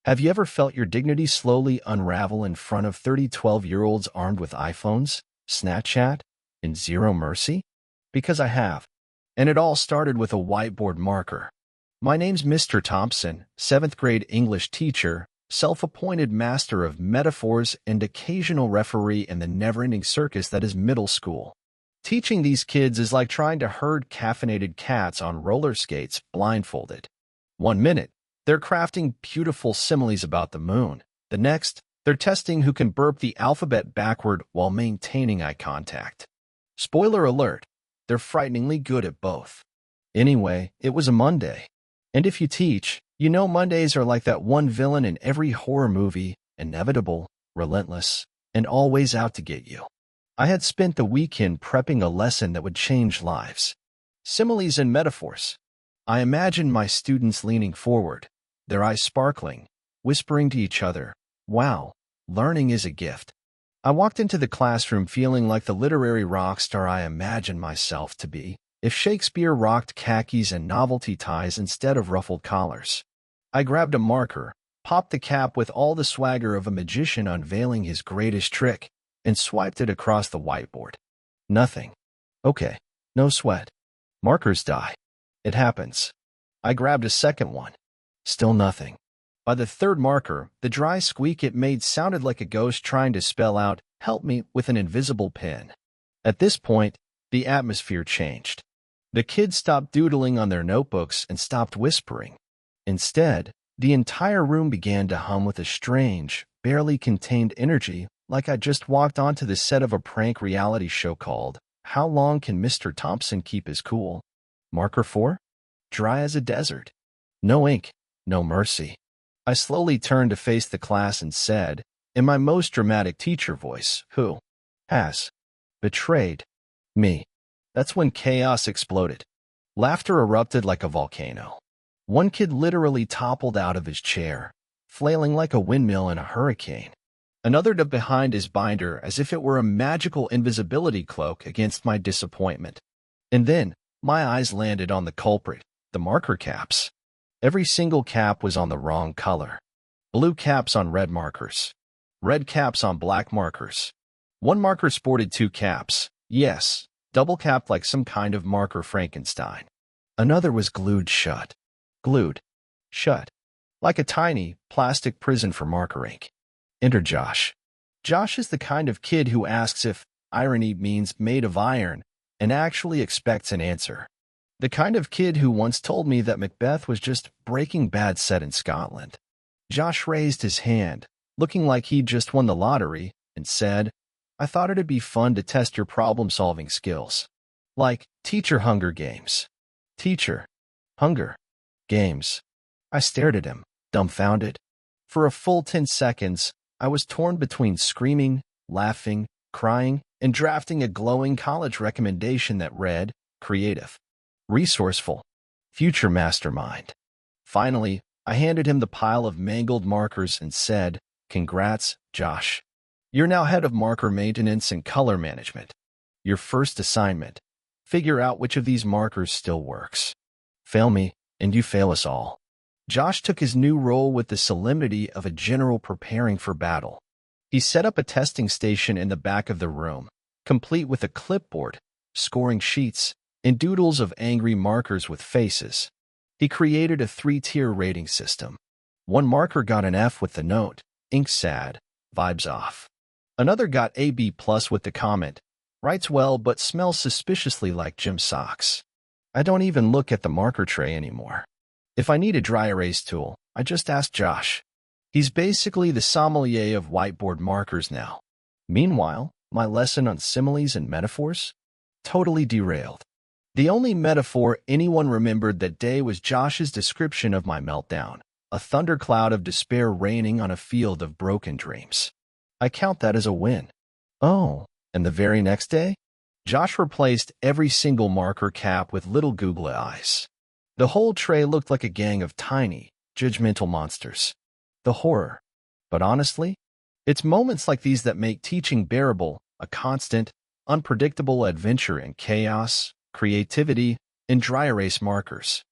Have you ever felt your dignity slowly unravel in front of 12-year-olds armed with iPhones, Snapchat, and zero mercy? Because I have. And it all started with a whiteboard marker. My name's Mr. Thompson, 7th grade English teacher, self-appointed master of metaphors and occasional referee in the never-ending circus that is middle school. Teaching these kids is like trying to herd caffeinated cats on roller skates blindfolded. 1 minute, they're crafting beautiful similes about the moon. The next, they're testing who can burp the alphabet backward while maintaining eye contact. Spoiler alert, they're frighteningly good at both. Anyway, it was a Monday. And if you teach, you know Mondays are like that one villain in every horror movie, inevitable, relentless, and always out to get you. I had spent the weekend prepping a lesson that would change lives. Similes and metaphors. I imagined my students leaning forward, their eyes sparkling, whispering to each other, "Wow, learning is a gift." I walked into the classroom feeling like the literary rock star I imagined myself to be, if Shakespeare rocked khakis and novelty ties instead of ruffled collars. I grabbed a marker, popped the cap with all the swagger of a magician unveiling his greatest trick, and swiped it across the whiteboard. Nothing. Okay, no sweat. Markers die. It happens. I grabbed a second one. Still nothing. By the third marker, the dry squeak it made sounded like a ghost trying to spell out, "Help me," with an invisible pen. At this point, the atmosphere changed. The kids stopped doodling on their notebooks and stopped whispering. Instead, the entire room began to hum with a strange, barely contained energy, like I just walked onto the set of a prank reality show called "How Long Can Mr. Thompson Keep His Cool?" Marker 4? Dry as a desert. No ink, no mercy. I slowly turned to face the class and said, in my most dramatic teacher voice, "Who has betrayed me?" That's when chaos exploded. Laughter erupted like a volcano. One kid literally toppled out of his chair, flailing like a windmill in a hurricane. Another dove behind his binder as if it were a magical invisibility cloak against my disappointment. And then, my eyes landed on the culprit, the marker caps. Every single cap was on the wrong color. Blue caps on red markers. Red caps on black markers. One marker sported 2 caps. Yes, double-capped like some kind of marker Frankenstein. Another was glued shut. Glued. Shut. Like a tiny, plastic prison for marker ink. Enter Josh. Josh is the kind of kid who asks if irony means made of iron and actually expects an answer. The kind of kid who once told me that Macbeth was just Breaking Bad set in Scotland. Josh raised his hand, looking like he'd just won the lottery, and said, "I thought it'd be fun to test your problem-solving skills." Like, teacher Hunger Games. Teacher. Hunger. Games. I stared at him, dumbfounded. For a full 10 seconds, I was torn between screaming, laughing, crying, and drafting a glowing college recommendation that read, "Creative. Resourceful. Future mastermind." Finally, I handed him the pile of mangled markers and said, "Congrats, Josh. You're now head of marker maintenance and color management. Your first assignment: figure out which of these markers still works. Fail me, and you fail us all." Josh took his new role with the solemnity of a general preparing for battle. He set up a testing station in the back of the room, complete with a clipboard, scoring sheets, and doodles of angry markers with faces. He created a 3-tier rating system. One marker got an F with the note, "Ink sad, vibes off." Another got a B+ with the comment, "Writes well but smells suspiciously like gym socks." I don't even look at the marker tray anymore. If I need a dry erase tool, I just ask Josh. He's basically the sommelier of whiteboard markers now. Meanwhile, my lesson on similes and metaphors? Totally derailed. The only metaphor anyone remembered that day was Josh's description of my meltdown, a thundercloud of despair raining on a field of broken dreams. I count that as a win. Oh, and the very next day? Josh replaced every single marker cap with little googly eyes. The whole tray looked like a gang of tiny, judgmental monsters. The horror. But honestly, it's moments like these that make teaching bearable, a constant, unpredictable adventure in chaos, creativity, and dry erase markers.